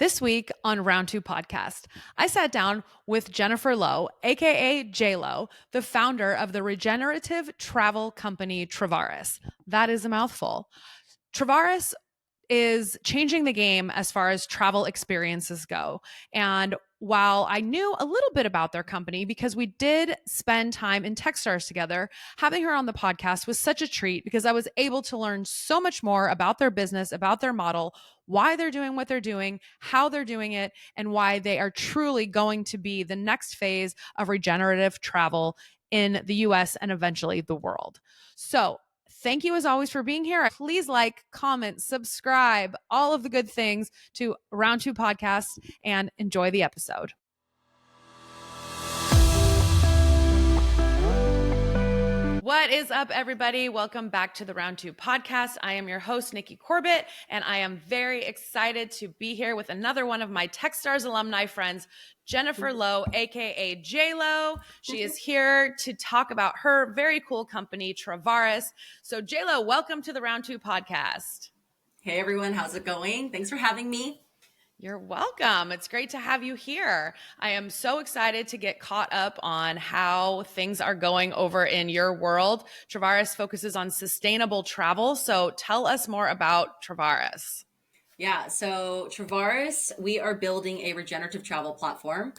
This week on Round Two Podcast, I sat down with Jennifer Loh, aka J-Lo, the founder of the regenerative travel company Travaras. That is a mouthful. Travaras is changing the game as far as travel experiences go. And while I knew a little bit about their company because we did spend time in Techstars together, having her on the podcast was such a treat because I was able to learn so much more about their business, about their model, why they're doing what they're doing, how they're doing it, and why they are truly going to be the next phase of regenerative travel in the US and eventually the world. So, thank you as always for being here. Please like, comment, subscribe, all of the good things to Round Two Podcast and enjoy the episode. What is up, everybody? Welcome back to the Round Two Podcast. I am your host, Nikki Corbett, and I am very excited to be here with another one of my Techstars alumni friends, Jennifer Loh, aka J-Lo. She is here to talk about her very cool company, Travaras. So J-Lo, welcome to the Round Two Podcast. Hey everyone, how's it going? Thanks for having me. You're welcome. It's great to have you here. I am so excited to get caught up on how things are going over in your world. Travaras focuses on sustainable travel. So tell us more about Travaras. Yeah, so Travaras, we are building a regenerative travel platform.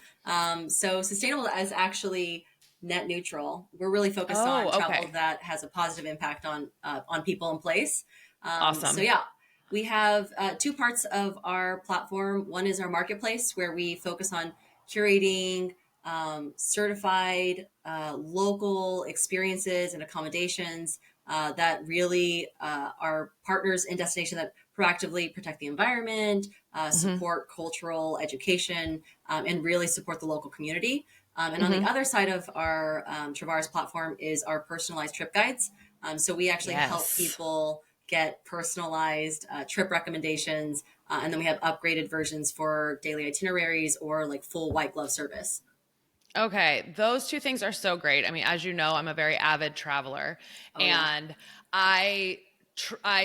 So sustainable is actually net neutral. We're really focused on travel that has a positive impact on people and place. Awesome. So yeah, we have two parts of our platform. One is our marketplace, where we focus on curating certified local experiences and accommodations that really are partners in destination that proactively protect the environment, support cultural education, and really support the local community. And on the other side of our Travaras platform is our personalized trip guides. So we actually help people get personalized trip recommendations. And then we have upgraded versions for daily itineraries or like full white glove service. Okay, those two things are so great. I mean, as you know, I'm a very avid traveler, and I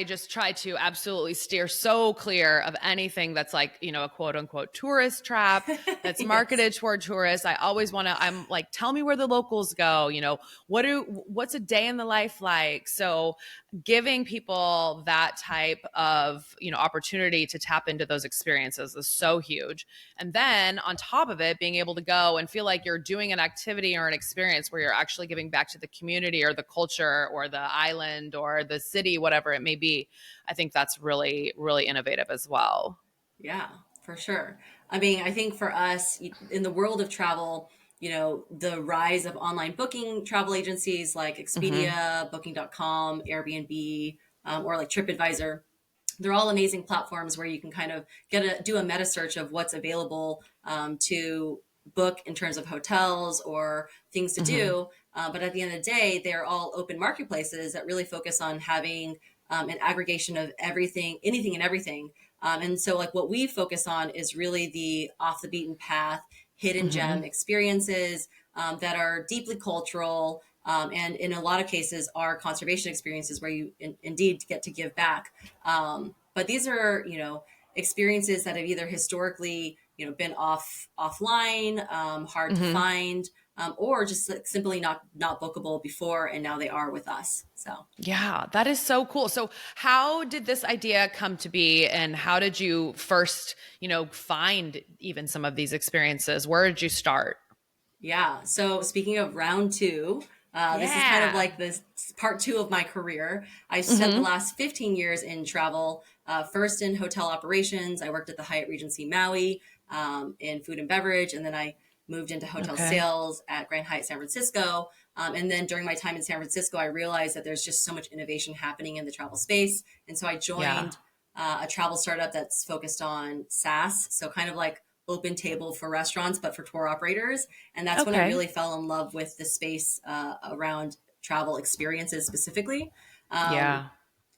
just try to absolutely steer so clear of anything that's like, you know, a quote unquote tourist trap that's marketed toward tourists. I always want to, I'm like, tell me where the locals go, you know, what's a day in the life like? So giving people that type of, you know, opportunity to tap into those experiences is so huge. And then on top of it, being able to go and feel like you're doing an activity or an experience where you're actually giving back to the community or the culture or the island or the city, whatever it may be. I think that's really, really innovative as well. Yeah, for sure. I mean, I think for us in the world of travel, you know, the rise of online booking travel agencies like Expedia, Booking.com, Airbnb, or like TripAdvisor, they're all amazing platforms where you can kind of do a meta search of what's available to book in terms of hotels or things to do. But at the end of the day, they're all open marketplaces that really focus on having an aggregation of everything, anything and everything. And so like what we focus on is really the off the beaten path, hidden gem experiences that are deeply cultural, and in a lot of cases are conservation experiences where you indeed get to give back. But these are, you know, experiences that have either historically, you know, been offline, hard to find, or just like simply not bookable before, and now they are with us. So yeah, that is so cool. So how did this idea come to be, and how did you first, you know, find even some of these experiences? Where did you start? Yeah. So speaking of round two, this is kind of like this part two of my career. I spent the last 15 years in travel, first in hotel operations. I worked at the Hyatt Regency Maui in food and beverage. And then I moved into hotel sales at Grand Hyatt San Francisco. And then during my time in San Francisco, I realized that there's just so much innovation happening in the travel space. And so I joined a travel startup that's focused on SaaS. So kind of like open table for restaurants, but for tour operators. And that's when I really fell in love with the space around travel experiences specifically.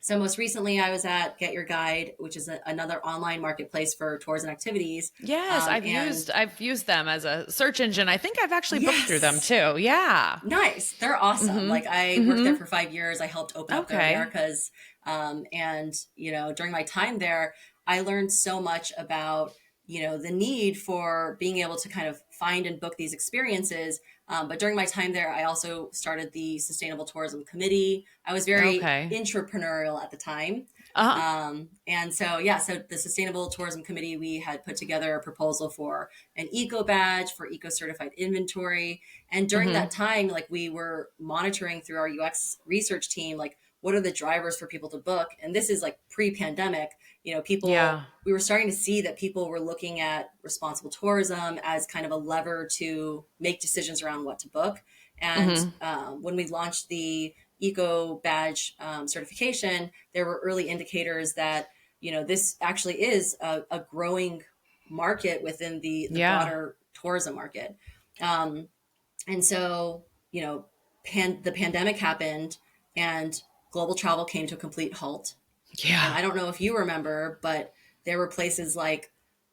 So most recently I was at Get Your Guide, which is another online marketplace for tours and activities. Yes, I've used them as a search engine. I think I've actually booked through them too. Yeah. Nice. They're awesome. Like I worked there for 5 years. I helped open up the Americas. And, you know, during my time there, I learned so much about the need for being able to kind of find and book these experiences. But during my time there, I also started the Sustainable Tourism Committee. I was very Okay. entrepreneurial at the time. Uh-huh. And so, yeah, so the Sustainable Tourism Committee, we had put together a proposal for an eco badge for eco certified inventory. And during that time, like we were monitoring through our UX research team, like what are the drivers for people to book? And this is like pre-pandemic, Yeah. we were starting to see that people were looking at responsible tourism as kind of a lever to make decisions around what to book. And when we launched the eco badge certification, there were early indicators that this actually is a growing market within the Yeah. broader tourism market. And so the pandemic happened, and global travel came to a complete halt. And Yeah. I don't know if you remember, but there were places like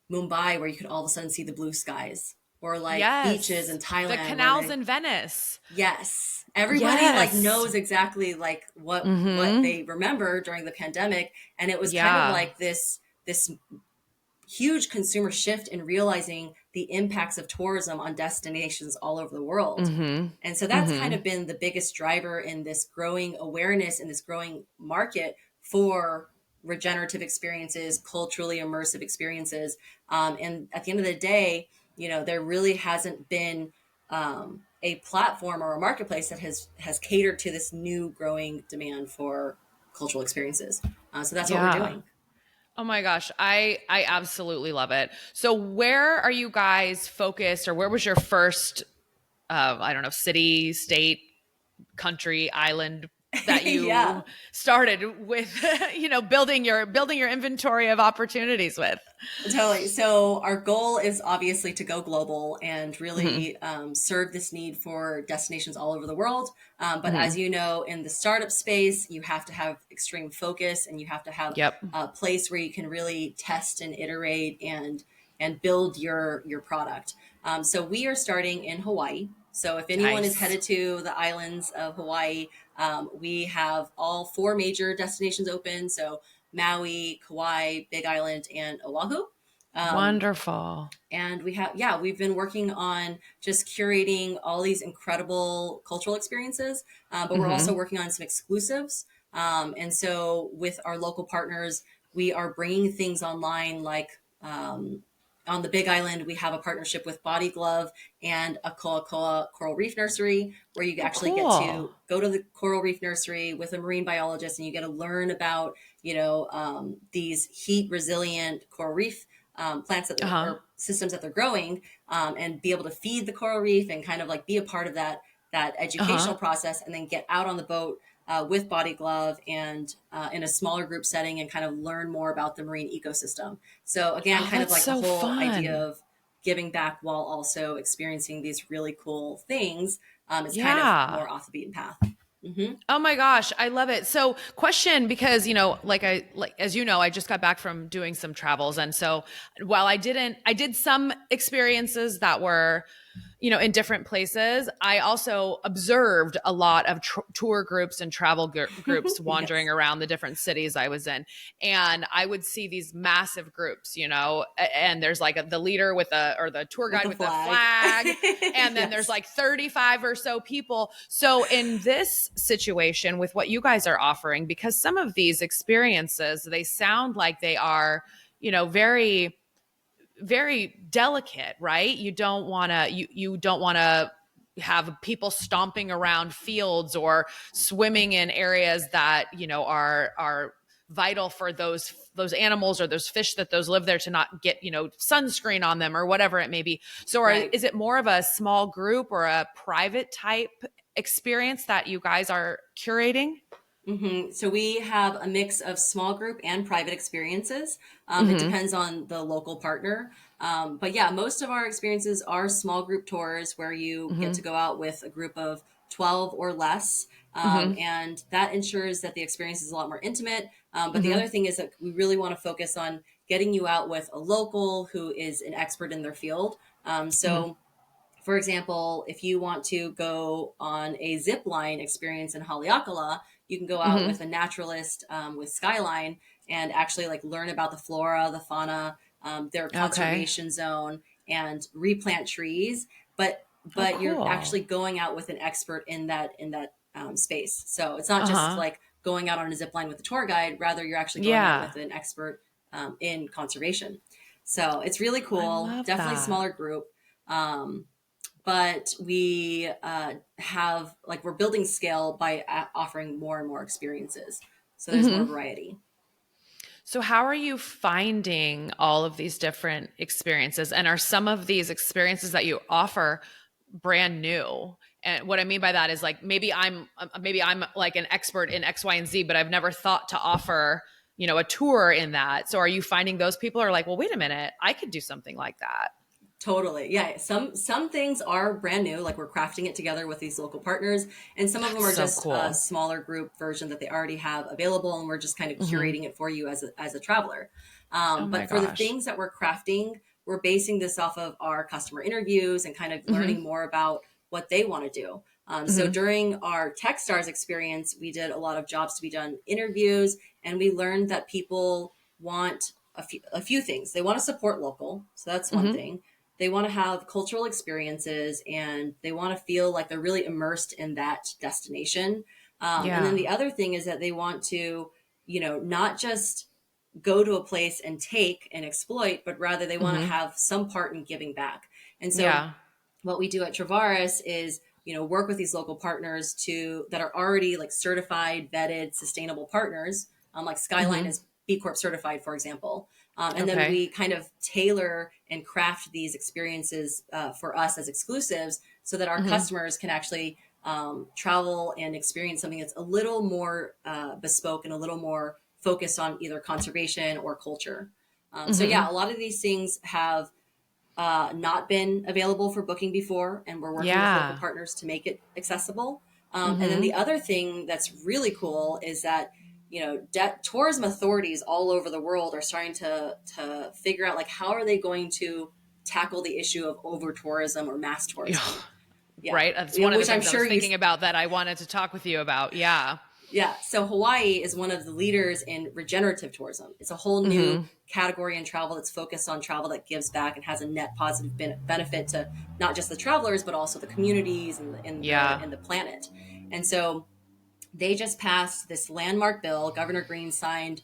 Mumbai where you could all of a sudden see the blue skies, or like beaches in Yes. The Thailand where canals in Venice. yes, everybody like Yes. knows exactly like what Mm-hmm. they remember during the pandemic. And it was kind of Yeah. like this huge consumer shift in realizing the impacts of tourism on destinations all over the world. Mm-hmm. And so that's kind Mm-hmm. of been the biggest driver in this growing awareness and this growing market for regenerative experiences, culturally immersive experiences. And at the end of the day, there really hasn't been a platform or a marketplace that has catered to this new growing demand for cultural experiences. So that's what we're Yeah. doing. Oh my gosh, I absolutely love it. So where are you guys focused, or where was your first I don't know, city, state, country, island that Yeah. you started with, building your inventory of opportunities with? Totally. So our goal is obviously to go global and Hmm. really serve this need for destinations all over the world. But as Hmm. you know, in the startup space, you have to have extreme focus, and you have to have Yep. a place where you can really test and iterate and build your product. So we are starting in Hawaii. So if anyone is Nice. headed to the islands of Hawaii, we have all four major destinations open. So Maui, Kauai, Big Island, and Oahu. Um, Wonderful. and we've been working on just curating all these incredible cultural experiences, but we're also Hmm. working on some exclusives. And so with our local partners, we are bringing things online like on the Big Island, we have a partnership with Body Glove and a Koa Coral Reef Nursery, where you Oh, actually get cool. to go to the Coral Reef Nursery with a marine biologist, and you get to learn about these heat resilient coral reef plants that they're, Uh-huh. or systems that they're growing, and be able to feed the coral reef and kind of like be a part of that Uh-huh. educational process, and then get out on the boat with Body Glove and in a smaller group setting, and kind of learn more about the marine ecosystem. So again, Oh, kind of that's like the so whole idea fun. of giving back while also experiencing these really cool things is kind of Yeah. more off the beaten path. Hmm. Oh my gosh, I love it. So, question, because as you know, I just got back from doing some travels, and so while I did some experiences that were, in different places. I also observed a lot of tour groups and travel groups wandering Yes. around the different cities I was in. And I would see these massive groups, and there's like the leader or the tour With guide the with a flag. flag. And then there's Yes. like 35 or so people. So in this situation with what you guys are offering, because some of these experiences, they sound like they are, very very delicate, right? You don't want to have people stomping around fields or swimming in areas that, are vital for those animals or those fish that those live there to not get, sunscreen on them or whatever it may be. So Right. is it more of a small group or a private type experience that you guys are curating? So we have a mix of small group and private experiences. It Mm-hmm. depends on the local partner. But yeah, most of our experiences are small group tours where you get Mm-hmm. to go out with a group of 12 or less. Mm-hmm. And that ensures that the experience is a lot more intimate. But the Mm-hmm. other thing is that we really want to focus on getting you out with a local who is an expert in their field. Mm-hmm. So for example, if you want to go on a zip line experience in Haleakala, you can go out Mm-hmm. with a naturalist with Skyline and actually like learn about the flora, the fauna, their Okay. conservation zone and replant trees, but Oh, you're cool. actually going out with an expert in that space. So it's not just Uh-huh. like going out on a zip line with a tour guide. Rather, you're actually going out Yeah. with an expert in conservation. So it's really I cool. love Definitely that. smaller group. But we have like we're building scale by offering more and more experiences. So there's more Mhm. variety. So, how are you finding all of these different experiences? And are some of these experiences that you offer brand new? And what I mean by that is like maybe I'm like an expert in X, Y, and Z, but I've never thought to offer, a tour in that. So, are you finding those people are like, well, wait a minute, I could do something like that? Totally. Yeah. Some things are brand new, like we're crafting it together with these local partners, and some of them That's are so just a cool. smaller group version that they already have available, and we're just kind of Hmm. curating it for you as a traveler. Oh my But for the gosh. things that we're crafting, we're basing this off of our customer interviews and kind of Hmm. learning more about what they want to do. So Hmm. during our Techstars experience, we did a lot of jobs to be done interviews, and we learned that people want a few things. They want to support local, so that's one Hmm. thing. They want to have cultural experiences, and they want to feel like they're really immersed in that destination. And then Yeah. the other thing is that they want to, not just go to a place and take and exploit, but rather they want to Hmm. have some part in giving back. And so Yeah. what we do at Travaras is, work with these local partners that are already like certified, vetted, sustainable partners. Like Skyline Hmm. is B Corp certified, for example. And then Okay. we kind of tailor and craft these experiences for us as exclusives so that our Hmm. customers can actually travel and experience something that's a little more bespoke and a little more focused on either conservation or culture. So Hmm. yeah, a lot of these things have not been available for booking before, and we're working with local Yeah. partners to make it accessible. And then Hmm. the other thing that's really cool is that tourism authorities all over the world are starting to figure out like how are they going to tackle the issue of over tourism or mass Yeah. tourism. Yeah, Right. That's one of the which I'm things I was sure you. thinking about that I wanted to talk with you about. Yeah. Yeah, so Hawaii is one of the leaders in regenerative tourism. It's a whole new Hmm. category in travel that's focused on travel that gives back and has a net positive benefit to not just the travelers but also the communities Yeah. and the planet. And so they just passed this landmark bill. Governor Green signed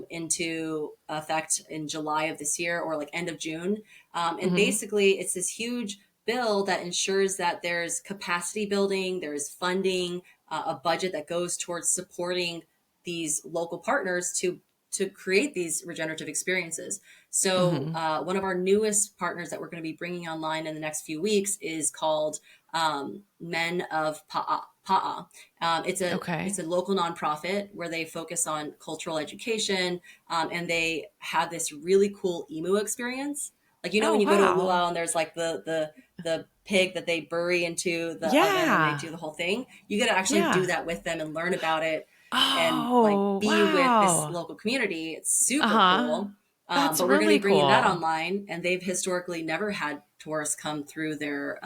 into effect in July of this year, or like end of June. And Hmm. basically, it's this huge bill that ensures that there's capacity building, there's funding, a budget that goes towards supporting these local partners to create these regenerative experiences. So, Hmm. one of our newest partners that we're going to be bringing online in the next few weeks is called Men of Pa'a. Okay. It's a local nonprofit where they focus on cultural education, and they have this really cool emu experience. Like when Oh, you go to a wow. luau and there's like the pig that they bury into the oven and they Yeah. do the whole thing. You get to actually do Yeah. that with them and learn about it and like Oh, be with this wow. local community. It's super Uh-huh. cool. That's But we're going to really be bringing that cool. online, and they've historically never had tourists come through their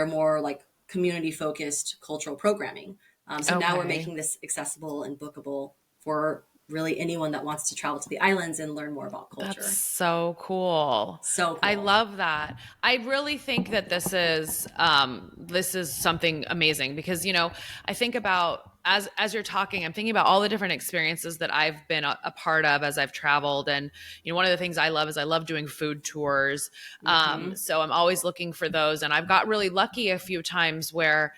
more like community focused cultural programming. So now we're Okay. making this accessible and bookable for really anyone that wants to travel to the islands and learn more about That's culture. so cool. So I cool. love that. I really think that this is something amazing because I think about as you're talking, I'm thinking about all the different experiences that I've been a part of as I've traveled, and one of the things I love is I love doing food tours. Mm-hmm. So I'm always looking for those, and I've got really lucky a few times where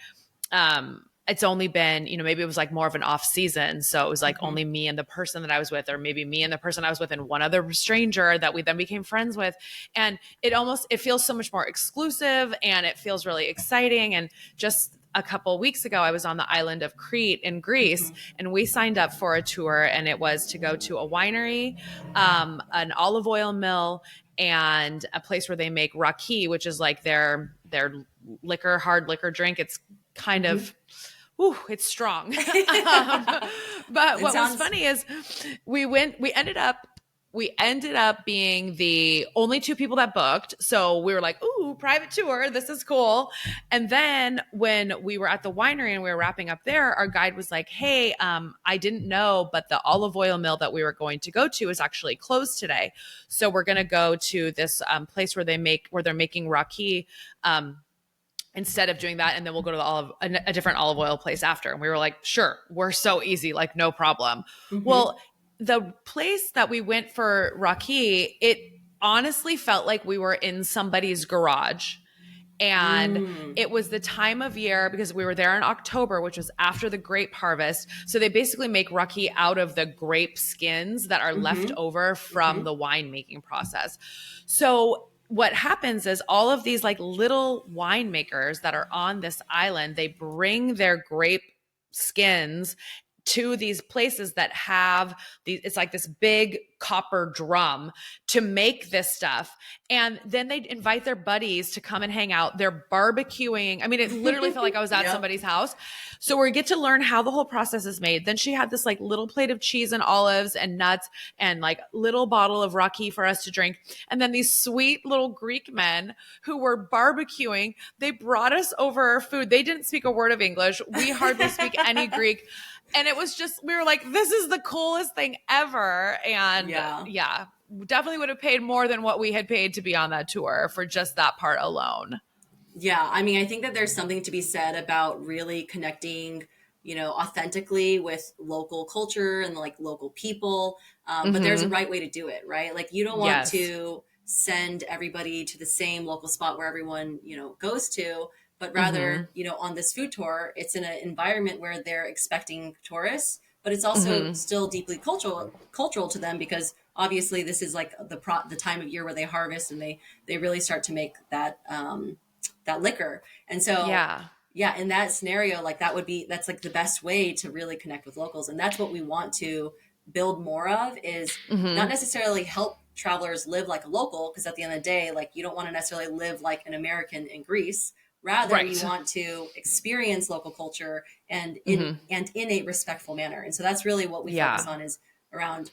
it's only been, maybe it was like more of an off season. So it was like Mm-hmm. only me and the person that I was with, or maybe me and the person I was with and one other stranger that we then became friends with. And it feels so much more exclusive and it feels really exciting. And just a couple weeks ago, I was on the island of Crete in Greece, Mm-hmm. and we signed up for a tour, and it was to go to a winery, an olive oil mill, and a place where they make raki, which is like their hard liquor drink. It's kind Mm-hmm. of, ooh, it's strong. um, but It what was sounds. funny is we ended up we ended up being the only two people that booked. So we were like, ooh, private tour. This is cool. And then when we were at the winery and we were wrapping up there, our guide was like, hey, I didn't know, but the olive oil mill that we were going to go to is actually closed today. So we're going to go to this place where they're making raki. Instead of doing that, and then we'll go to a different olive oil place after. And we were like, sure, we're so easy, like no problem. Mm-hmm. Well, the place that we went for Raki, it honestly felt like we were in somebody's garage. And it was the time of year because we were there in October, which was after the grape harvest. So they basically make raki out of the grape skins that are left over from the winemaking process. So what happens is all of these like little winemakers that are on this island, they bring their grape skins to these places that have these, it's like this big copper drum to make this stuff. And then they invite their buddies to come and hang out. They're barbecuing. I mean, it literally felt like I was at somebody's house. So we get to learn how the whole process is made. Then she had this like little plate of cheese and olives and nuts and like little bottle of raki for us to drink. And then these sweet little Greek men who were barbecuing, they brought us over our food. They didn't speak a word of English. We hardly speak any Greek. And it was just, we were like, this is the coolest thing ever. And yeah, definitely would have paid more than what we had paid to be on that tour for just that part alone. Yeah. I mean, I think that there's something to be said about really connecting, you know, authentically with local culture and like local people. But there's a right way to do it, right? Like you don't want to send everybody to the same local spot where everyone, you know, goes to, but rather, you know, on this food tour, it's in an environment where they're expecting tourists, but it's also still deeply cultural to them because obviously this is like the time of year where they harvest and they really start to make that that liquor. And so yeah, in that scenario, like that's like the best way to really connect with locals. And that's what we want to build more of is not necessarily help travelers live like a local, because at the end of the day, like you don't want to necessarily live like an American in Greece. Rather, you want to experience local culture and in a respectful manner. And so that's really what we focus on is around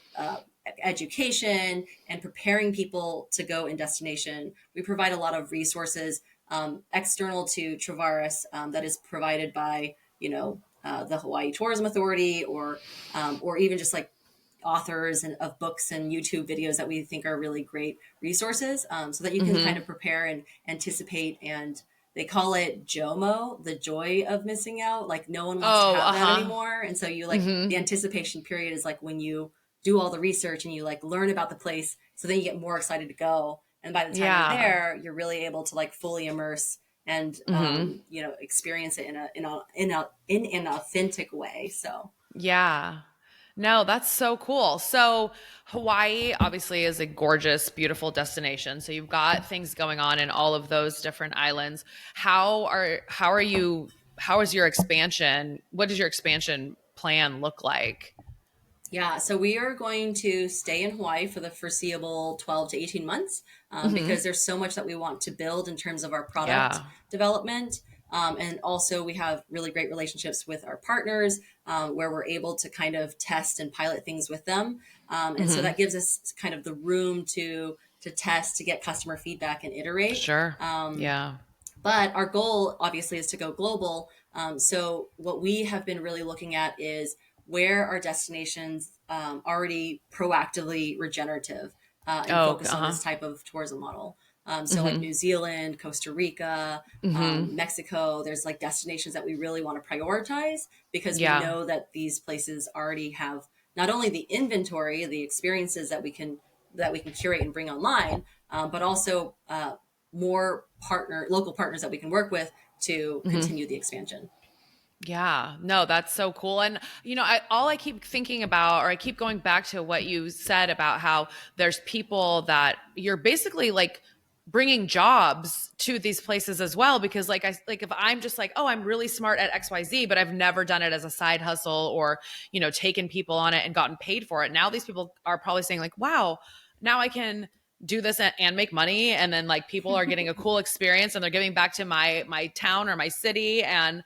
education and preparing people to go in destination. We provide a lot of resources external to Travaras that is provided by, you know, the Hawaii Tourism Authority or even just like authors of books and YouTube videos that we think are really great resources so that you can kind of prepare and anticipate. And they call it JOMO, the joy of missing out. Like no one wants to have that anymore. And so you like the anticipation period is like when you do all the research and you like learn about the place. So then you get more excited to go. And by the time you're there, you're really able to like fully immerse and, you know, experience it in an authentic way. So, yeah. No, that's so cool. So Hawaii obviously is a gorgeous, beautiful destination. So you've got things going on in all of those different islands. How is your expansion? What does your expansion plan look like? Yeah, so we are going to stay in Hawaii for the foreseeable 12 to 18 months because there's so much that we want to build in terms of our product development. And also we have really great relationships with our partners where we're able to kind of test and pilot things with them. And so that gives us kind of the room to test, to get customer feedback and iterate. Sure. But our goal obviously is to go global. So what we have been really looking at is where are destinations already proactively regenerative and focus on this type of tourism model. So like New Zealand, Costa Rica, Mexico, there's like destinations that we really want to prioritize because we know that these places already have not only the inventory, the experiences that we can curate and bring online, but also more local partners that we can work with to continue the expansion. Yeah, no, that's so cool. And, you know, I keep thinking about, or I keep going back to what you said about how there's people that you're basically like bringing jobs to these places as well. Because if I'm just like, oh, I'm really smart at XYZ, but I've never done it as a side hustle or, you know, taken people on it and gotten paid for it. Now these people are probably saying like, wow, now I can do this and make money. And then like people are getting a cool experience and they're giving back to my town or my city. And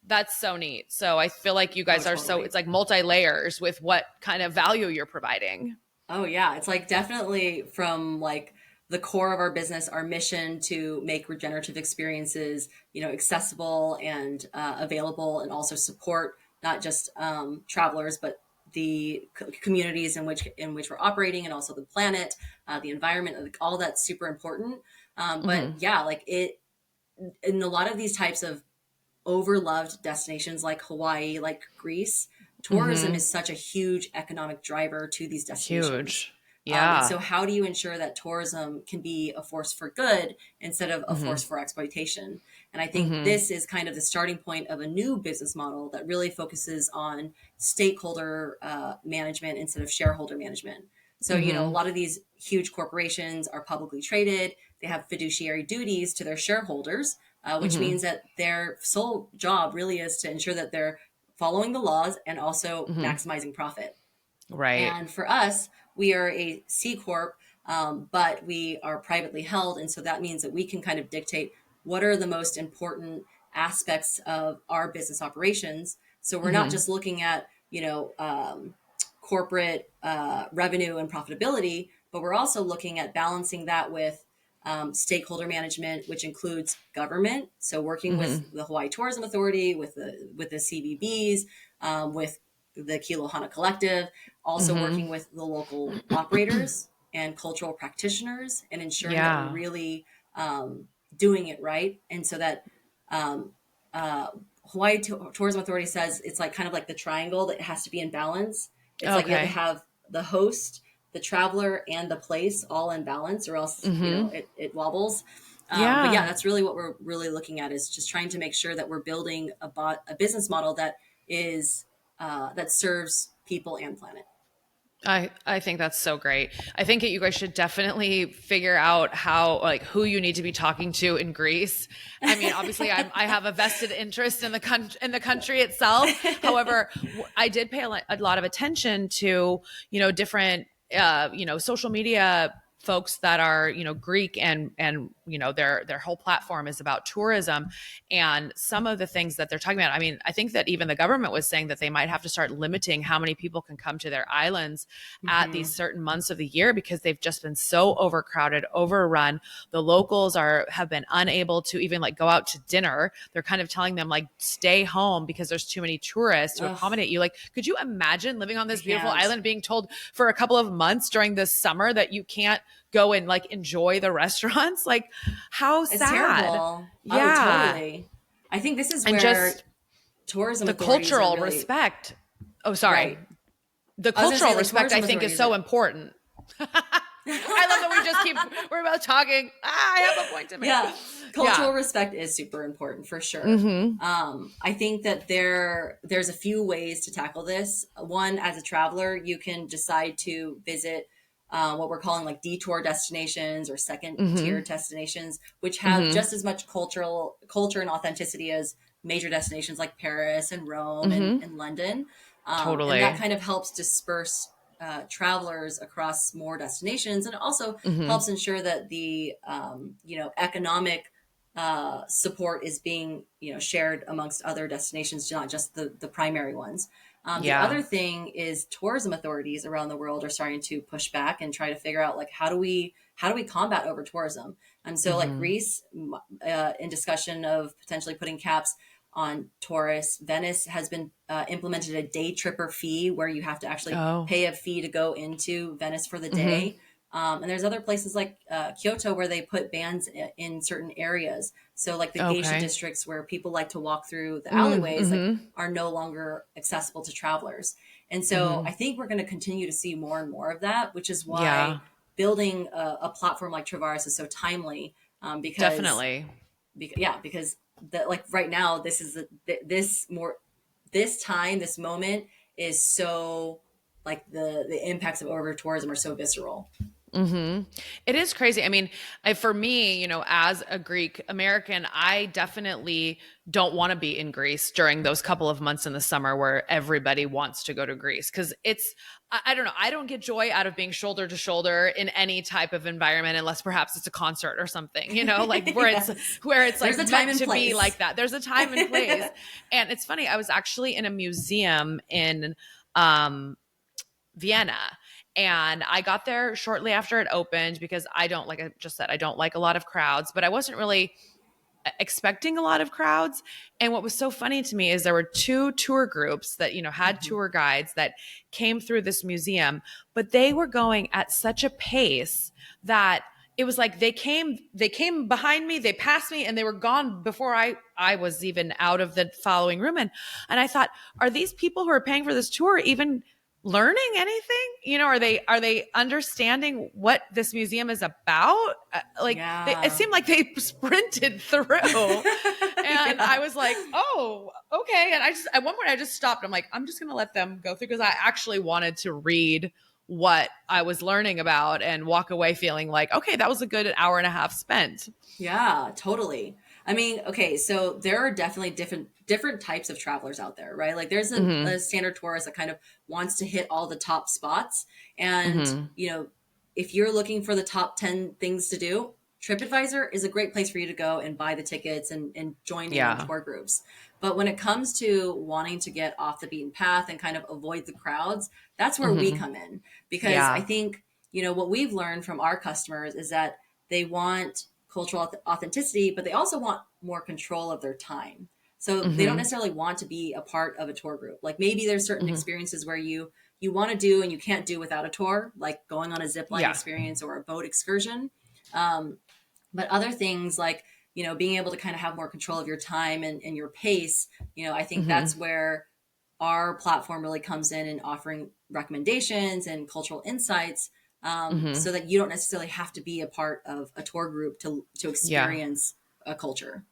that's so neat. So I feel like you guys are so, it's like multi-layers with what kind of value you're providing. Oh yeah, it's like definitely from like the core of our business, our mission to make regenerative experiences, accessible and available, and also support not just travelers, but the communities in which we're operating, and also the planet, the environment, like, all that's super important. But Mm-hmm. yeah, like it in a lot of these types of overloved destinations like Hawaii, like Greece, tourism Mm-hmm. is such a huge economic driver to these destinations. Huge. And Yeah. so, how do you ensure that tourism can be a force for good instead of a Mm-hmm. force for exploitation? And I think Mm-hmm. this is kind of the starting point of a new business model that really focuses on stakeholder management instead of shareholder management. So, a Mm-hmm. lot of these huge corporations are publicly traded, they have fiduciary duties to their shareholders, which Mm-hmm. means that their sole job really is to ensure that they're following the laws and also Mm-hmm. maximizing profit. Right. And for us, we are a C Corp, but we are privately held. And so that means that we can kind of dictate what are the most important aspects of our business operations. So we're not Mm-hmm. just looking at, corporate revenue and profitability, but we're also looking at balancing that with stakeholder management, which includes government. So working Mm-hmm. with the Hawaii Tourism Authority, with the CVBs, with the Kilohana Collective, also Mm-hmm. working with the local operators and cultural practitioners, and ensuring that we're Yeah. really doing it right. And so that um, uh, Hawaii Tourism Authority says it's like kind of like the triangle that has to be in balance. It's like you have to Okay. have the host, the traveler, and the place all in balance, or else Mm-hmm. it wobbles. But yeah, Yeah. that's really what we're really looking at, is just trying to make sure that we're building a business model that is that serves people and planet. I think that's so great. I think that you guys should definitely figure out how, like, who you need to be talking to in Greece. I mean, obviously I have a vested interest in the country itself. However, I did pay a lot of attention to, different social media folks that are, Greek, and their whole platform is about tourism, and some of the things that they're talking about. I mean, I think that even the government was saying that they might have to start limiting how many people can come to their islands at Mm-hmm. these certain months of the year, because they've just been so overcrowded, overrun. The locals have been unable to even like go out to dinner. They're kind of telling them like stay home because there's too many tourists to Ugh, accommodate you. Like, could you imagine living on I this beautiful can't. island being told for a couple of months during this summer that you can't go and like enjoy the restaurants? Like, how It's sad. terrible. Oh, Yeah. totally. I think this is And where just tourism the authorities are cultural really respect. Oh, sorry. right. The I was going to cultural say, like, respect, I tourism think, is authorities so are. important. I love that we're about talking. I have a point to make. Yeah, Yeah. cultural respect is super important for sure. Mm-hmm. I think that there's a few ways to tackle this. One, as a traveler, you can decide to visit what we're calling like detour destinations or second tier Mm-hmm. destinations, which have Mm-hmm. just as much culture and authenticity as major destinations like Paris and Rome and, Mm-hmm. and London. And that Totally. kind of helps disperse travelers across more destinations, and also Mm-hmm. helps ensure that the economic support is being shared amongst other destinations, not just the primary ones. The Yeah. other thing is tourism authorities around the world are starting to push back and try to figure out like how do we combat over tourism. And so like Mm-hmm. Greece, in discussion of potentially putting caps on tourists. Venice has been implemented a day tripper fee where you have to actually Oh. pay a fee to go into Venice for the Mm-hmm. day. And there's other places like Kyoto where they put bans in certain areas. So like the geisha Okay. districts where people like to walk through the alleyways, like Mm-hmm. are no longer accessible to travelers. And so Mm-hmm. I think we're going to continue to see more and more of that, which is why Yeah. building a platform like Travaras is so timely, because Definitely. because like right now this is this moment is so like the impacts of over tourism are so visceral. Mm-hmm. It is crazy. I mean, for me, as a Greek American, I definitely don't want to be in Greece during those couple of months in the summer where everybody wants to go to Greece, because I don't know. I don't get joy out of being shoulder to shoulder in any type of environment unless perhaps it's a concert or something, like Yes, where it's there's like a time meant and to be place. like that. There's a time and place. And it's funny. I was actually in a museum in, um, Vienna. And I got there shortly after it opened because like I just said, I don't like a lot of crowds, but I wasn't really expecting a lot of crowds. And what was so funny to me is there were two tour groups that, had tour guides that came through this museum, but they were going at such a pace that it was like they came behind me, they passed me, and they were gone before I was even out of the following room. And I thought, are these people who are paying for this tour even learning anything? Are they understanding what this museum is about? It seemed like they sprinted through. And I was like, oh, okay. And at one point I just stopped. I'm like, I'm just going to let them go through, because I actually wanted to read what I was learning about and walk away feeling like, okay, that was a good hour and a half spent. Yeah, totally. I mean, okay, so there are definitely different types of travelers out there, right? Like there's a standard tourist that kind of wants to hit all the top spots. And, if you're looking for the top 10 things to do, TripAdvisor is a great place for you to go and buy the tickets and join in tour groups. But when it comes to wanting to get off the beaten path and kind of avoid the crowds, that's where we come in. Because I think, what we've learned from our customers is that they want cultural authenticity, but they also want more control of their time. So they don't necessarily want to be a part of a tour group. Like maybe there's certain experiences where you want to do and you can't do without a tour, like going on a zip line experience or a boat excursion. But other things like, being able to kind of have more control of your time and your pace, I think that's where our platform really comes in and offering recommendations and cultural insights, so that you don't necessarily have to be a part of a tour group to experience a culture.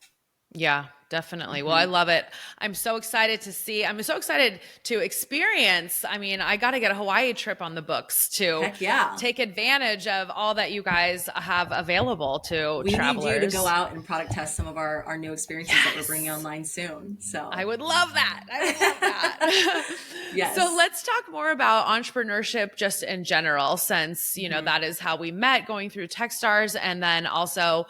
Yeah, definitely. Well, I love it. I'm so excited to experience. I mean, I got to get a Hawaii trip on the books to take advantage of all that you guys have available to travelers. We need you to go out and product test some of our new experiences that we're bringing online soon. So I would love that. Yes. So let's talk more about entrepreneurship just in general, since, that is how we met, going through Techstars, and then also,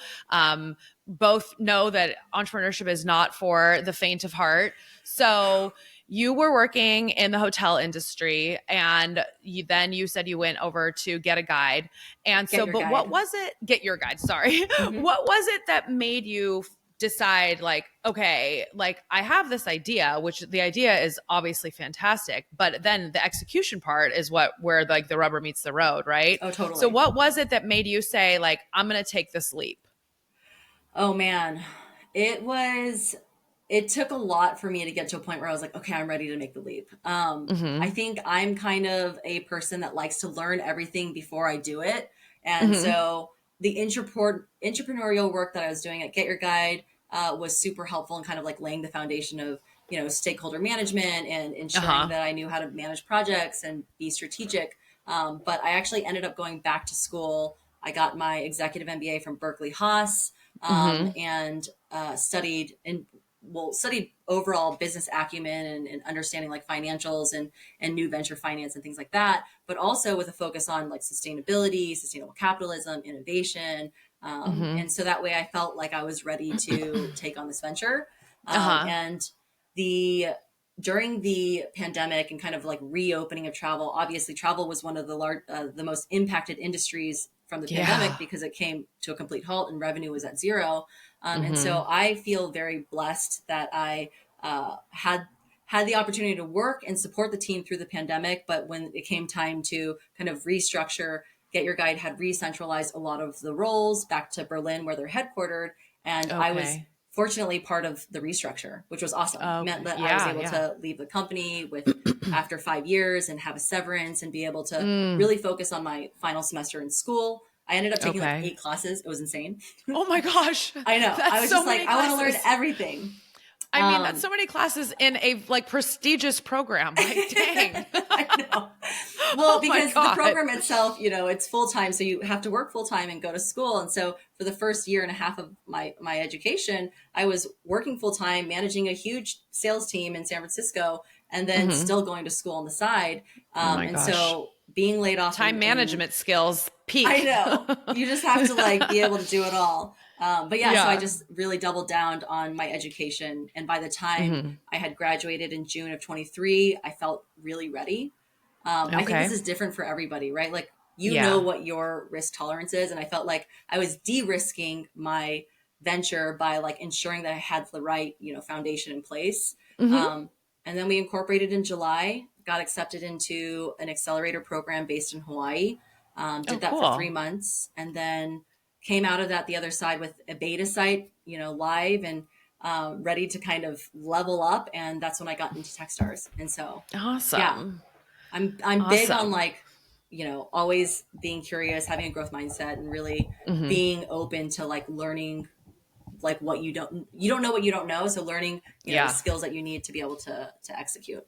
both know that entrepreneurship is not for the faint of heart. So you were working in the hotel industry, and then you said you went over to Get a Guide. And what was it? Get Your Guide. Sorry. What was it that made you decide like, okay, like I have this idea, which the idea is obviously fantastic, but then the execution part is where like the rubber meets the road, right? Oh, totally. So what was it that made you say like, I'm going to take this leap? Oh man, it took a lot for me to get to a point where I was like, okay, I'm ready to make the leap. I think I'm kind of a person that likes to learn everything before I do it. And so the entrepreneurial work that I was doing at Get Your Guide was super helpful in kind of like laying the foundation of, stakeholder management and ensuring that I knew how to manage projects and be strategic. But I actually ended up going back to school. I got my executive MBA from Berkeley Haas. And studied overall business acumen and understanding like financials and new venture finance and things like that, but also with a focus on like sustainability, sustainable capitalism, innovation. And so that way I felt like I was ready to take on this venture. And during the pandemic and kind of like reopening of travel, obviously travel was one of the most impacted industries from the pandemic because it came to a complete halt and revenue was at zero. And so I feel very blessed that I had the opportunity to work and support the team through the pandemic. But when it came time to kind of restructure, Get Your Guide had re-centralized a lot of the roles back to Berlin where they're headquartered. And I was fortunately part of the restructure, which was awesome. It meant that I was able to leave the company after 5 years and have a severance and be able to really focus on my final semester in school. I ended up taking like 8 classes. It was insane. Oh my gosh. I know. I was just like, I want to learn everything. I mean, that's so many classes in a like prestigious program. Like, dang. I know. Well, because the program itself, it's full-time. So you have to work full-time and go to school. And so for the first year and a half of my education, I was working full-time, managing a huge sales team in San Francisco, and then still going to school on the side. So being laid off. Time management skills peak. I know. You just have to like be able to do it all. So I just really doubled down on my education. And by the time I had graduated in June of 23, I felt really ready. I think this Okay. is different for everybody, right? Like, you know Yeah. what your risk tolerance is. And I felt like I was de-risking my venture by like ensuring that I had the right, foundation in place. Mm-hmm. Um, and then we incorporated in July, got accepted into an accelerator program based in Hawaii. Oh, Did that for cool. 3 months, and then came out of that the other side with a beta site, live and ready to kind of level up. And that's when I got into Techstars. And so, yeah, Awesome. I'm big on Awesome. like, always being curious, having a growth mindset, and really Mm-hmm. being open to like learning like what you don't know what you don't know. So learning, the Yeah. skills that you need to be able to execute.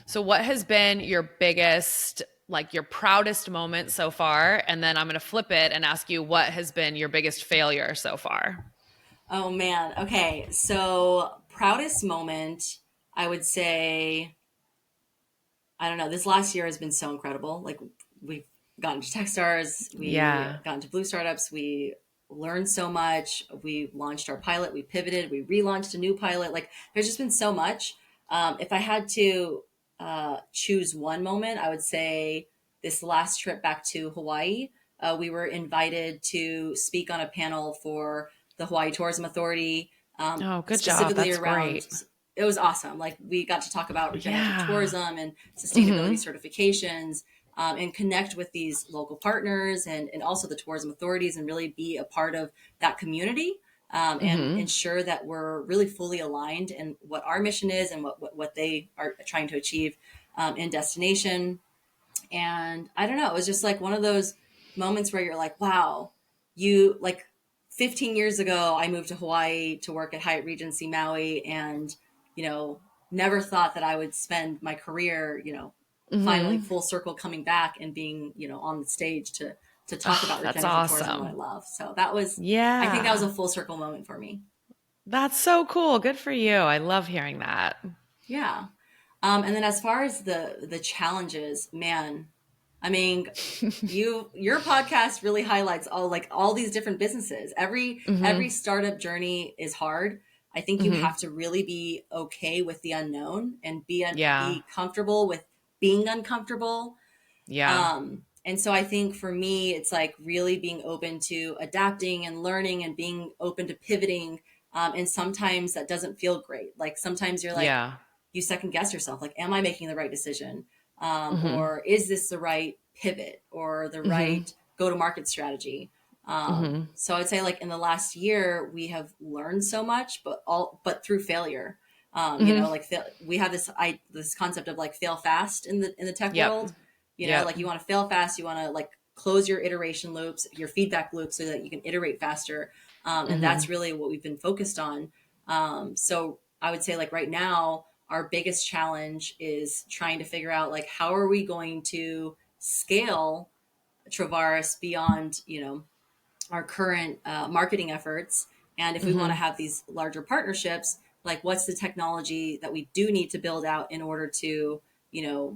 So what has been your biggest, like your proudest moment so far? And then I'm going to flip it and ask you what has been your biggest failure so far? Oh man. Okay. So proudest moment, I would say, I don't know. This last year has been so incredible. Like, we've gotten to Techstars, we Yeah. got into Blue Startups, we learned so much. We launched our pilot, we pivoted, we relaunched a new pilot. Like, there's just been so much. If I had to choose one moment, I would say this last trip back to Hawaii. We were invited to speak on a panel for the Hawaii Tourism Authority, Oh, good job. specifically That's around. great. It was awesome. Like, we got to talk about regenerative Yeah. tourism and sustainability Mm-hmm. certifications, and connect with these local partners and also the tourism authorities, and really be a part of that community, and Mm-hmm. ensure that we're really fully aligned in what our mission is and what they are trying to achieve in destination. And I don't know, it was just like one of those moments where you're like, wow, you like 15 years ago, I moved to Hawaii to work at Hyatt Regency Maui, and, you know, never thought that I would spend my career, finally Mm-hmm. full circle coming back and being, on the stage to talk Oh, about that's regenerative tourism, what I awesome. love. So that was, I think that was Yeah. a full circle moment for me. That's so cool. Good for you. I love hearing that. Yeah. And then as far as the challenges, man, I mean, your podcast really highlights all these different businesses. Every Mm-hmm. startup journey is hard. I think you Mm-hmm. have to really be okay with the unknown and Yeah. be comfortable with being uncomfortable. Yeah. And so I think for me, it's like really being open to adapting and learning and being open to pivoting. And sometimes that doesn't feel great. Like, sometimes you're like, Yeah. you second guess yourself, like, am I making the right decision? Mm-hmm. Or is this the right pivot or the Mm-hmm. right go to market strategy? Mm-hmm. So I'd say, like, in the last year, we have learned so much, but through failure. Mm-hmm. Like, we have this concept of like fail fast in the tech Yep. world. Yep. Like, you want to fail fast, you want to like close your iteration loops, your feedback loops, so that you can iterate faster. And Mm-hmm. that's really what we've been focused on. So I would say, like, right now, our biggest challenge is trying to figure out, like, how are we going to scale Travaras beyond, our current marketing efforts. And if we want to Mm-hmm. have these larger partnerships, like, what's the technology that we do need to build out in order to,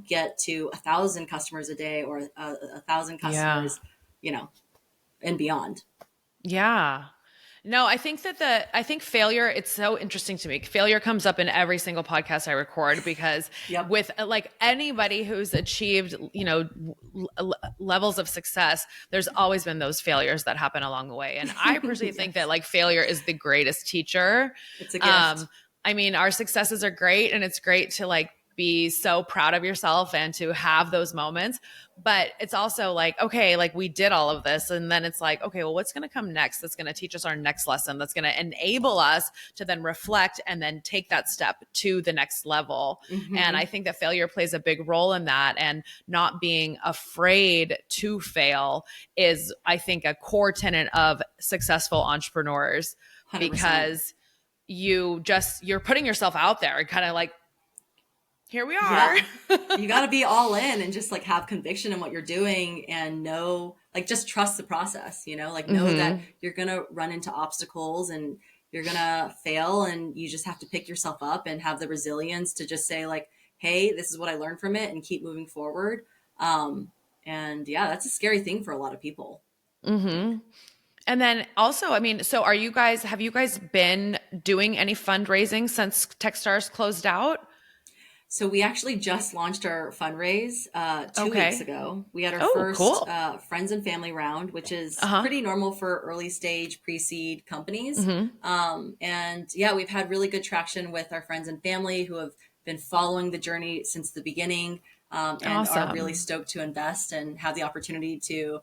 get to 1,000 customers a day, or 1,000 Yeah. customers, you know, and beyond. Yeah. No, I think failure, it's so interesting to me. Failure comes up in every single podcast I record because Yep. with like anybody who's achieved, levels of success, there's always been those failures that happen along the way. And I personally think that Yes. like failure is the greatest teacher. It's a gift. Um, I mean, our successes are great and it's great to like be so proud of yourself and to have those moments. But it's also like, okay, like we did all of this. And then it's like, okay, well, what's going to come next? That's going to teach us our next lesson. That's going to enable us to then reflect and then take that step to the next level. And I Hmm. think that failure plays a big role in that. And not being afraid to fail is, I think, a core tenet of successful entrepreneurs 100%. because you're putting yourself out there and kind of like, here we are. Yeah. You got to be all in and just like have conviction in what you're doing, and know, like, just trust the process, like, know that Hmm. you're going to run into obstacles and you're going to fail, and you just have to pick yourself up and have the resilience to just say, like, hey, this is what I learned from it, and keep moving forward. Um, and yeah, that's a scary thing for a lot of people, I think. Hmm. And then also, I mean, so have you guys been doing any fundraising since Techstars closed out? So we actually just launched our fundraise 2 weeks Okay. ago. We had our Oh, first cool. friends and family round, which is Uh-huh. pretty normal for early stage pre-seed companies. Mm-hmm. And yeah, we've had really good traction with our friends and family who have been following the journey since the beginning, and are really Awesome. stoked to invest and have the opportunity to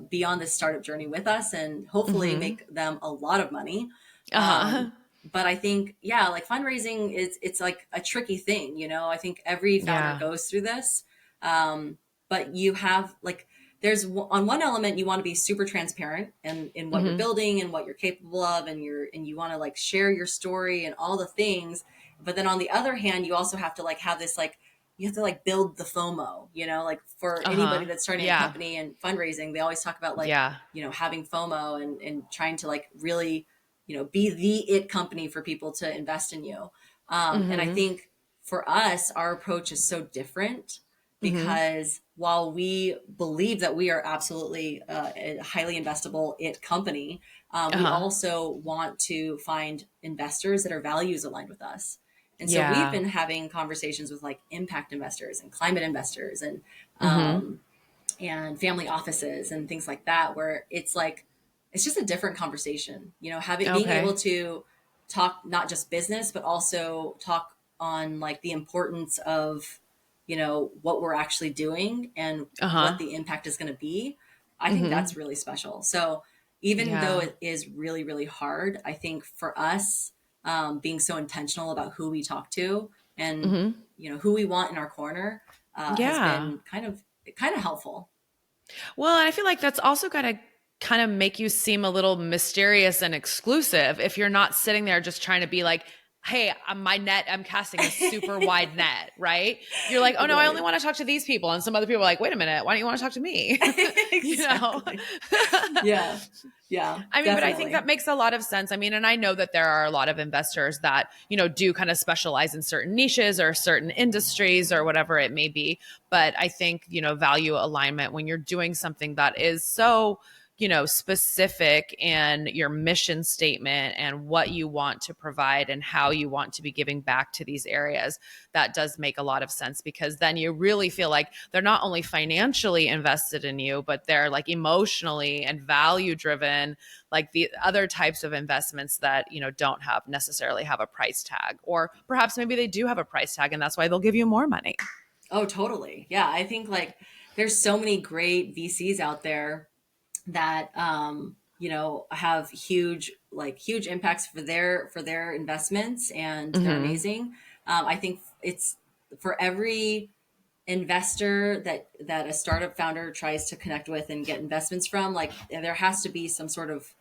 be on this startup journey with us and hopefully Mm-hmm. make them a lot of money. Uh-huh. But I think, yeah, like fundraising is, it's like a tricky thing, you know. I think every founder Yeah. goes through this. But you have like, on one element, you want to be super transparent and in what you're Mm-hmm. building and what you're capable of, and you want to like share your story and all the things. But then on the other hand, you also have to like have this like, you have to like build the FOMO, you know, like for anybody Uh-huh. that's starting a Yeah. company and fundraising, they always talk about like, Yeah. you know, having FOMO and trying to like really, you know, be the it company for people to invest in you. And I Mm-hmm. think for us, our approach is so different Mm-hmm. because while we believe that we are absolutely a highly investable it company, we Uh-huh. also want to find investors that are values aligned with us. And so we've Yeah. been having conversations with like impact investors and climate investors Mm-hmm. and family offices and things like that, where it's like, it's just a different conversation, you know, having, being able Okay. to talk not just business, but also talk on like the importance of, you know, what we're actually doing and what Uh-huh. the impact is going to be. I think Mm-hmm. that's really special. So even though Yeah. it is really, really hard, I think for us, being so intentional about who we talk to and, Mm-hmm. you know, who we want in our corner, has Yeah. been kind of helpful. Well, and I feel like that's also got to kind of make you seem a little mysterious and exclusive if you're not sitting there just trying to be like, hey, my net, I'm casting a super wide net, right? You're like, oh no, I only Right. want to talk to these people. And some other people are like, wait a minute, why don't you want to talk to me? You know? Exactly. Yeah. Yeah, I mean, but I think that definitely. makes a lot of sense. I mean, and I know that there are a lot of investors that, do kind of specialize in certain niches or certain industries or whatever it may be. But I think, value alignment when you're doing something that is so, specific in your mission statement and what you want to provide and how you want to be giving back to these areas, that does make a lot of sense because then you really feel like they're not only financially invested in you, but they're like emotionally and value driven, like the other types of investments that, don't have necessarily have a price tag, or perhaps maybe they do have a price tag and that's why they'll give you more money. Oh, totally. Yeah, I think like there's so many great VCs out there that you know, have huge impacts for their investments, and they're Mm-hmm. amazing. I think it's for every investor that a startup founder tries to connect with and get investments from, like there has to be some sort of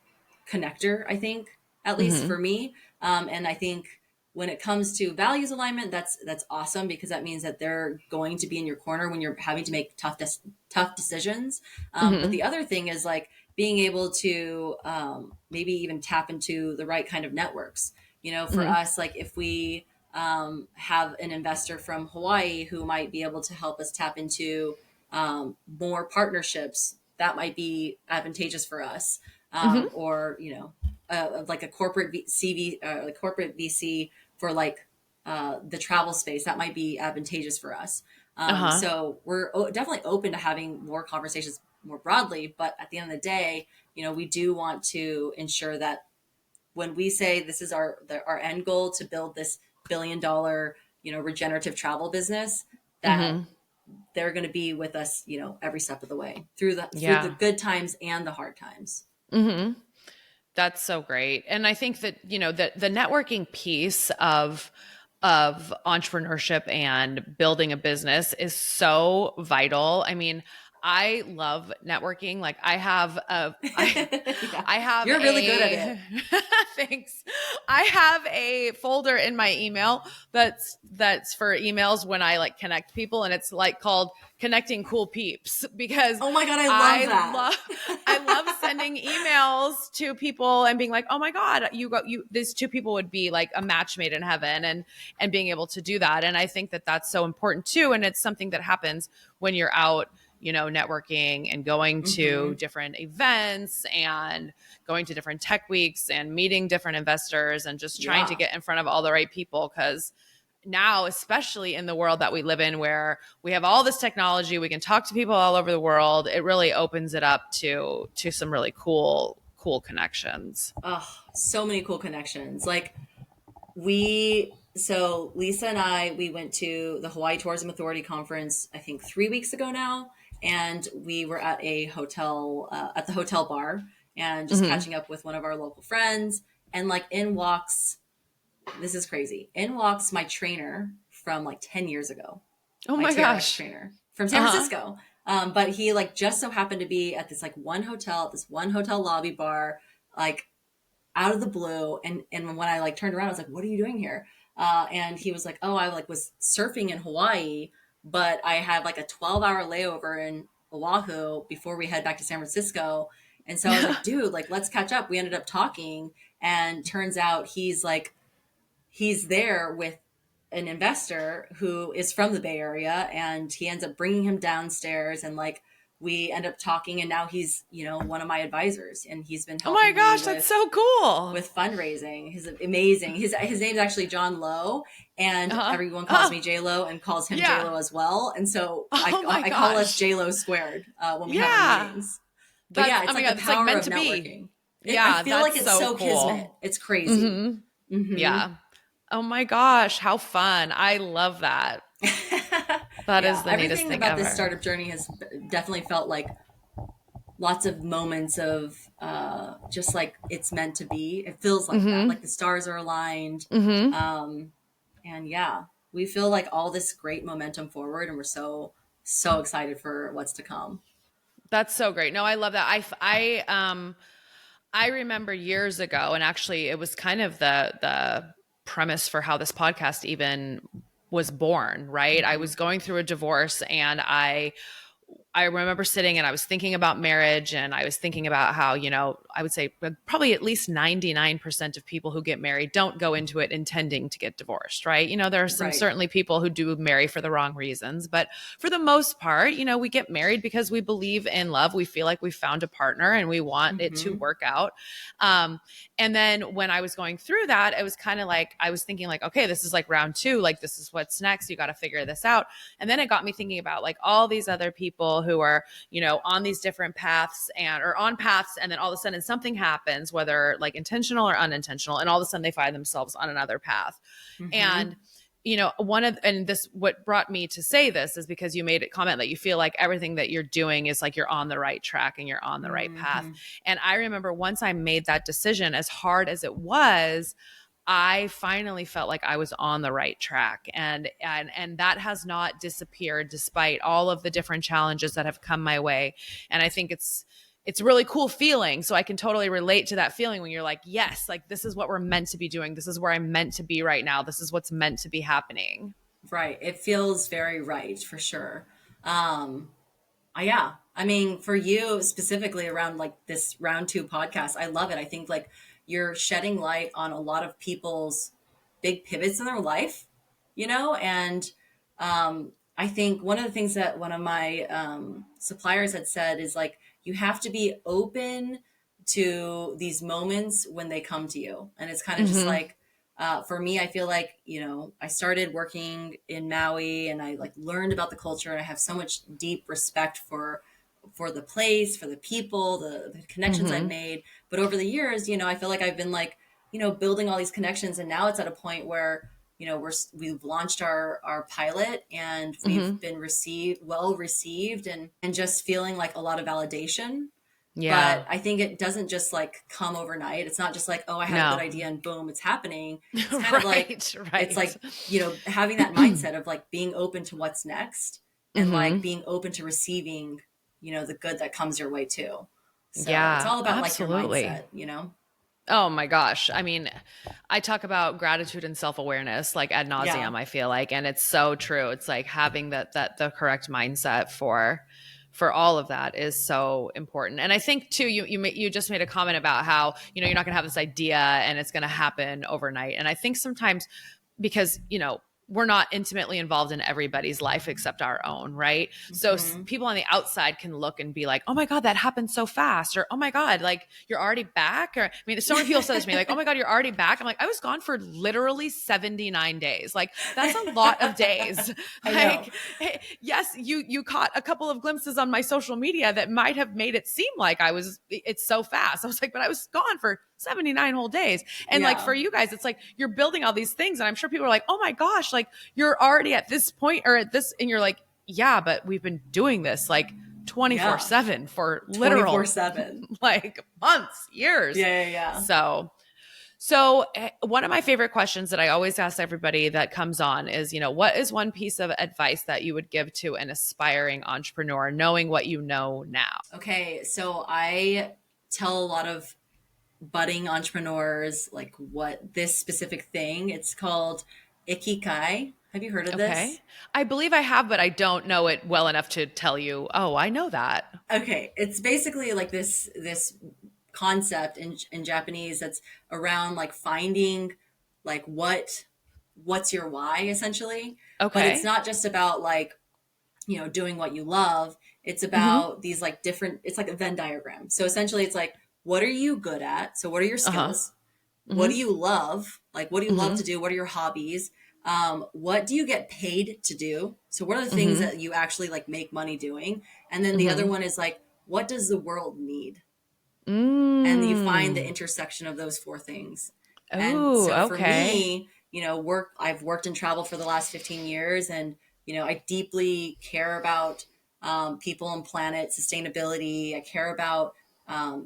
connector, I think, at least Mm-hmm. for me. And I think when it comes to values alignment, that's awesome because that means that they're going to be in your corner when you're having to make tough decisions. But Mm-hmm. the other thing is like being able to maybe even tap into the right kind of networks. You know, for Mm-hmm. us, like if we have an investor from Hawaii who might be able to help us tap into more partnerships, that might be advantageous for us. Mm-hmm. Or you know, like a corporate like corporate VC for like the travel space, that might be advantageous for us. Uh-huh. So we're definitely open to having more conversations more broadly, but at the end of the day, you know, we do want to ensure that when we say this is our end goal to build this $1 billion, you know, regenerative travel business, that Mm-hmm. they're going to be with us, you know, every step of the way through the Yeah. good times and the hard times. Mm-hmm. That's so great. And I think that, the networking piece of entrepreneurship and building a business is so vital. I mean, I love networking. Like Yeah, I have you're really good at a it. thanks. I have a folder in my email that's for emails when I like connect people, and it's like called connecting cool peeps because Oh my god, I love I that. love I love sending emails to people and being like, "Oh my god, these two people would be like a match made in heaven," and being able to do that. And I think that that's so important too, and it's something that happens when you're out, networking and going to Hmm. different events and going to different tech weeks and meeting different investors and just trying to Yeah. get in front of all the right people, because now, especially in the world that we live in, where we have all this technology, we can talk to people all over the world. It really opens it up to some really cool connections. Oh, so many cool connections. Like so Lisa and I, we went to the Hawaii Tourism Authority conference, I think 3 weeks ago now. And we were at a hotel, at the hotel bar, and just catching up with one of our local friends. And like this is crazy. In walks my trainer from like 10 years ago. Oh My my TRX gosh. trainer from San Francisco. But he like just so happened to be at this like one hotel, this one hotel lobby bar, like out of the blue. And when I like turned around, I was like, what are you doing here? And he was like, oh, I like was surfing in Hawaii, but I had like a 12-hour layover in Oahu before we head back to San Francisco. And so I was like, dude, like, let's catch up. We ended up talking, and turns out he's there with an investor who is from the Bay Area, and he ends up bringing him downstairs, and like we end up talking, and now he's, one of my advisors, and he's been Oh helping my gosh, me that's so cool. with fundraising. He's amazing. His name's actually John Loh, and everyone calls me J Lo and calls him J Lo as well. And so I call us J Lo squared when we have our meetings. But it's like the power of networking. I feel like it's so cool. Kismet. It's crazy. Mm-hmm. Mm-hmm. Yeah. Oh my gosh, how fun. I love that. That is the neatest thing everything about ever. this startup journey has definitely felt like lots of moments of just like it's meant to be. It feels like that, like the stars are aligned. And we feel like all this great momentum forward, and we're so excited for what's to come. That's so great. No, I love that. I remember years ago, and actually it was kind of the premise for how this podcast even was born, right? I was going through a divorce, and I remember sitting and I was thinking about marriage, and I was thinking about how, I would say probably at least 99% of people who get married don't go into it intending to get divorced, right? There are some certainly people who do marry for the wrong reasons, but for the most part, we get married because we believe in love. We feel like we found a partner and we want it to work out. And then when I was going through that, it was kind of like, I was thinking like, okay, this is like round 2, like this is what's next. You got to figure this out. And then it got me thinking about like all these other people who are, on these different paths or on paths. And then all of a sudden something happens, whether like intentional or unintentional. And all of a sudden they find themselves on another path. And, what brought me to say this is because you made a comment that you feel like everything that you're doing is like you're on the right track and you're on the right path. And I remember once I made that decision, as hard as it was, I finally felt like I was on the right track, and that has not disappeared despite all of the different challenges that have come my way. And I think it's a really cool feeling. So I can totally relate to that feeling when you're like, yes, like this is what we're meant to be doing. This is where I'm meant to be right now. This is what's meant to be happening. Right. It feels very right, for sure. Yeah. I mean, for you specifically around like this round 2 podcast, I love it. I think like you're shedding light on a lot of people's big pivots in their life, and I think one of the things that one of my suppliers had said is like, you have to be open to these moments when they come to you. And it's kind of just like, for me, I feel like, I started working in Maui, and I like learned about the culture, and I have so much deep respect for the place, for the people, the connections I've made. But over the years, I feel like I've been like, building all these connections. And now it's at a point where, we've launched our pilot, and we've been well received, and just feeling like a lot of validation. Yeah. But I think it doesn't just like come overnight. It's not just like, oh, I had a good idea and boom, it's happening. It's kind of like, it's like, having that mindset of like being open to what's next, and like being open to receiving, the good that comes your way too. So it's all about absolutely. like your mindset, Oh my gosh. I mean, I talk about gratitude and self-awareness like ad nauseum, I feel like, and it's so true. It's like having the correct mindset for all of that is so important. And I think too, you just made a comment about how, you're not going to have this idea and it's going to happen overnight. And I think sometimes because, we're not intimately involved in everybody's life except our own, right? So people on the outside can look and be like, oh my God, that happened so fast. Or, oh my God, like you're already back. Or, I mean, so many people say this to me, like, oh my God, you're already back. I'm like, I was gone for literally 79 days. Like that's a lot of days. Like, hey, yes, you caught a couple of glimpses on my social media that might have made it seem like it's so fast. I was like, but I was gone for 79 whole days. And like for you guys, it's like you're building all these things. And I'm sure people are like, oh my gosh, like you're already at this point or at this, and you're like, yeah, but we've been doing this like 24/7 for literal 24/7, like months, years. Yeah. So one of my favorite questions that I always ask everybody that comes on is, what is one piece of advice that you would give to an aspiring entrepreneur, knowing what you know now? Okay. So I tell a lot of budding entrepreneurs like what this specific thing, it's called Ikigai. Have you heard of this? I believe I have, but I don't know it well enough to tell you, oh, I know that. Okay. It's basically like this concept in Japanese that's around like finding like what's your why essentially. But it's not just about like, doing what you love. It's about these like different, it's like a Venn diagram. So essentially it's like, what are you good at? So what are your skills? What do you love? Like, what do you love to do? What are your hobbies? What do you get paid to do? So what are the things that you actually like make money doing? And then the other one is like, what does the world need? And you find the intersection of those four things. And so for me, I've worked in travel for the last 15 years and, I deeply care about people and planet sustainability. I care about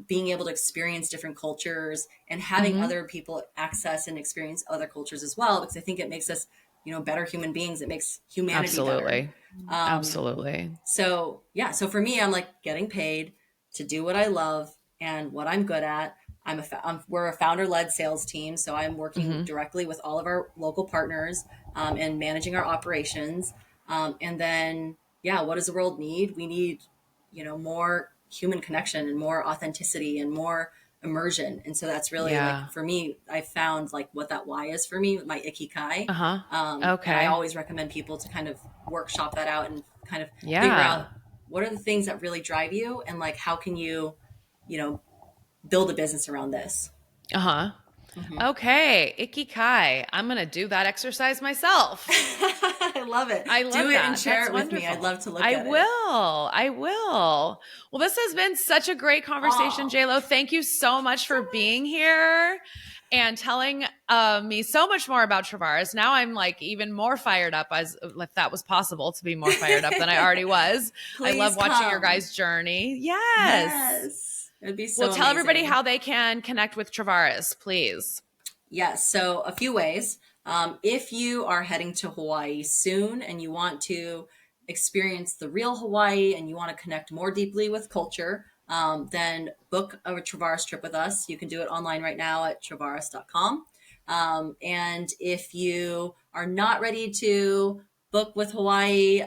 being able to experience different cultures and having other people access and experience other cultures as well, because I think it makes us, better human beings. It makes humanity better. Absolutely. So yeah. So for me, I'm like getting paid to do what I love and what I'm good at. We're a founder-led sales team. So I'm working directly with all of our local partners and managing our operations. And then, what does the world need? We need, more human connection and more authenticity and more immersion. And so that's really like, for me, I found like what that why is for me, my Ikigai. And I always recommend people to kind of workshop that out and kind of figure out what are the things that really drive you and like, how can you, build a business around this. Okay. Ikigai. I'm going to do that exercise myself. I love it. I love do that. it and share That's it wonderful. with me. I'd love to look at it. I will. Well, this has been such a great conversation, J-Lo. Thank you so much for being here and telling me so much more about Travaras. Now I'm like even more fired up, as if that was possible to be more fired up than I already was. I love watching your guys' journey. Yes. It'd be so Well, tell amazing. everybody how they can connect with Travaras, please. Yes. So a few ways. If you are heading to Hawaii soon and you want to experience the real Hawaii and you want to connect more deeply with culture, then book a Travaras trip with us. You can do it online right now at travaras.com. And if you are not ready to book with Hawaii,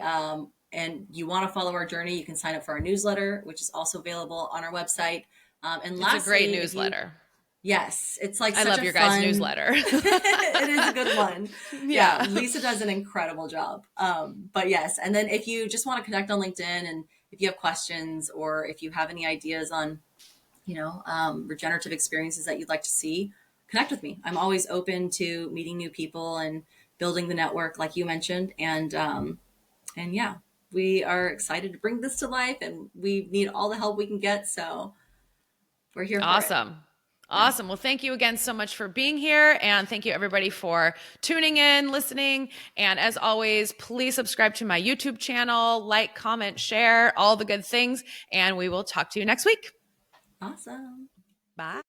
and you want to follow our journey, you can sign up for our newsletter, which is also available on our website. And lastly, it's a great newsletter. Yes, it's like I love your guys' newsletter. It is a good one. Yeah, Lisa does an incredible job. But yes, and then if you just want to connect on LinkedIn, and if you have questions or if you have any ideas on, regenerative experiences that you'd like to see, connect with me. I'm always open to meeting new people and building the network, like you mentioned. And yeah, we are excited to bring this to life, and we need all the help we can get. So we're here for it. Awesome. Well, thank you again so much for being here. And thank you everybody for tuning in, listening. And as always, please subscribe to my YouTube channel, like, comment, share, all the good things. And we will talk to you next week. Awesome. Bye.